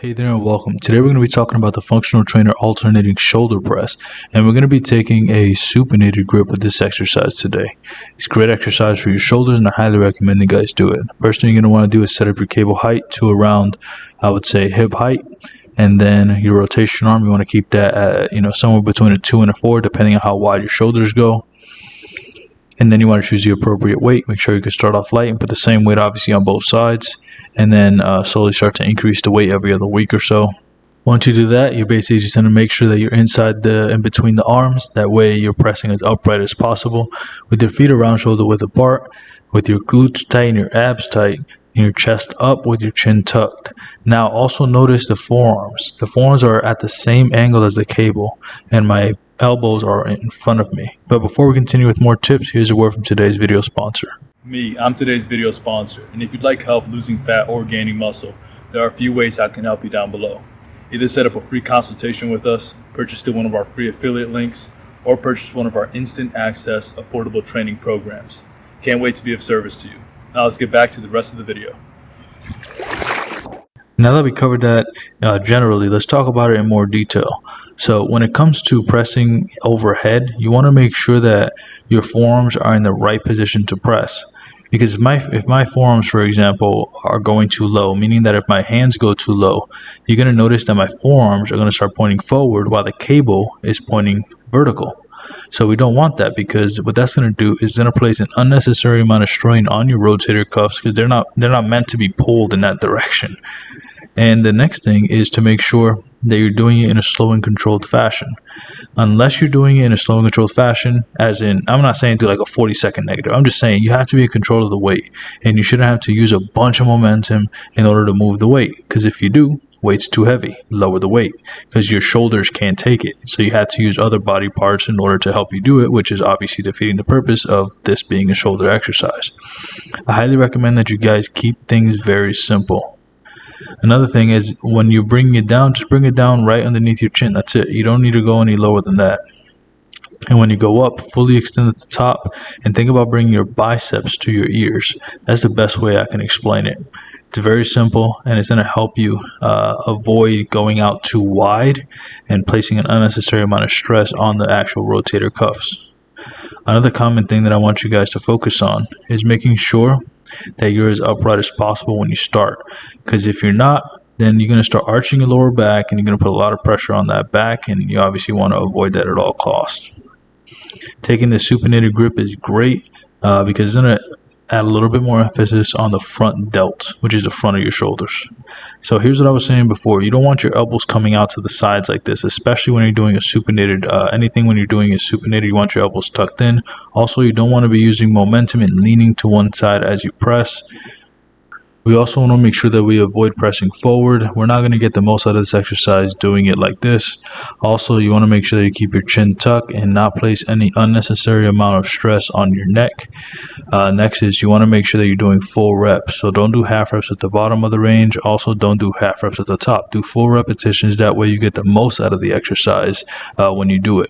Hey there and welcome. Today we're going to be talking about the functional trainer alternating shoulder press, and we're going to be taking a supinated grip with this exercise today. It's a great exercise for your shoulders and I highly recommend you guys do it. The first thing you're going to want to do is set up your cable height to around, I would say, hip height, and then your rotation arm, you want to keep that at, somewhere between a 2 and a 4 depending on how wide your shoulders go. And then you want to choose the appropriate weight. Make sure you can start off light and put the same weight obviously on both sides, and then slowly start to increase the weight every other week or so. Once you do that, you're basically just going to make sure that you're in between the arms. That way you're pressing as upright as possible with your feet around shoulder width apart, with your glutes tight and your abs tight, and your chest up with your chin tucked. Now also notice the forearms. The forearms are at the same angle as the cable, and my elbows are in front of me. But before we continue with more tips, here's a word from today's video sponsor. I'm today's video sponsor, and if you'd like help losing fat or gaining muscle, there are a few ways I can help you down below. Either set up a free consultation with us, purchase through one of our free affiliate links, or purchase one of our instant access affordable training programs. Can't wait to be of service to you. Now let's get back to the rest of the video. Now that we covered that generally, let's talk about it in more detail. So when it comes to pressing overhead, you want to make sure that your forearms are in the right position to press. Because if my forearms, for example, are going too low, meaning that if my hands go too low, you're going to notice that my forearms are going to start pointing forward while the cable is pointing vertical. So we don't want that, because what that's going to do is going to place an unnecessary amount of strain on your rotator cuffs, because they're not meant to be pulled in that direction. And the next thing is to make sure that you're doing it in a slow and controlled fashion. Unless you're doing it in a slow and controlled fashion, as in, I'm not saying do like a 40-second negative. I'm just saying you have to be in control of the weight, and you shouldn't have to use a bunch of momentum in order to move the weight. Because if you do, weight's too heavy. Lower the weight, because your shoulders can't take it. So you have to use other body parts in order to help you do it, which is obviously defeating the purpose of this being a shoulder exercise. I highly recommend that you guys keep things very simple. Another thing is, when you bring it down, just bring it down right underneath your chin. That's it. You don't need to go any lower than that. And when you go up, fully extend at the top, and think about bringing your biceps to your ears. That's the best way I can explain it. It's very simple, and it's going to help you avoid going out too wide and placing an unnecessary amount of stress on the actual rotator cuffs. Another common thing that I want you guys to focus on is making sure that you're as upright as possible when you start. Because if you're not, then you're going to start arching your lower back, and you're going to put a lot of pressure on that back, and you obviously want to avoid that at all costs. Taking the supinated grip is great because it's going to add a little bit more emphasis on the front delt, which is the front of your shoulders. So here's what I was saying before. You don't want your elbows coming out to the sides like this, especially when you're doing a supinated. Anything when you're doing a supinated, you want your elbows tucked in. Also, you don't want to be using momentum and leaning to one side as you press. We also want to make sure that we avoid pressing forward. We're not going to get the most out of this exercise doing it like this. Also, you want to make sure that you keep your chin tucked and not place any unnecessary amount of stress on your neck. Next is you want to make sure that you're doing full reps. So don't do half reps at the bottom of the range. Also, don't do half reps at the top. Do full repetitions. That way you get the most out of the exercise when you do it.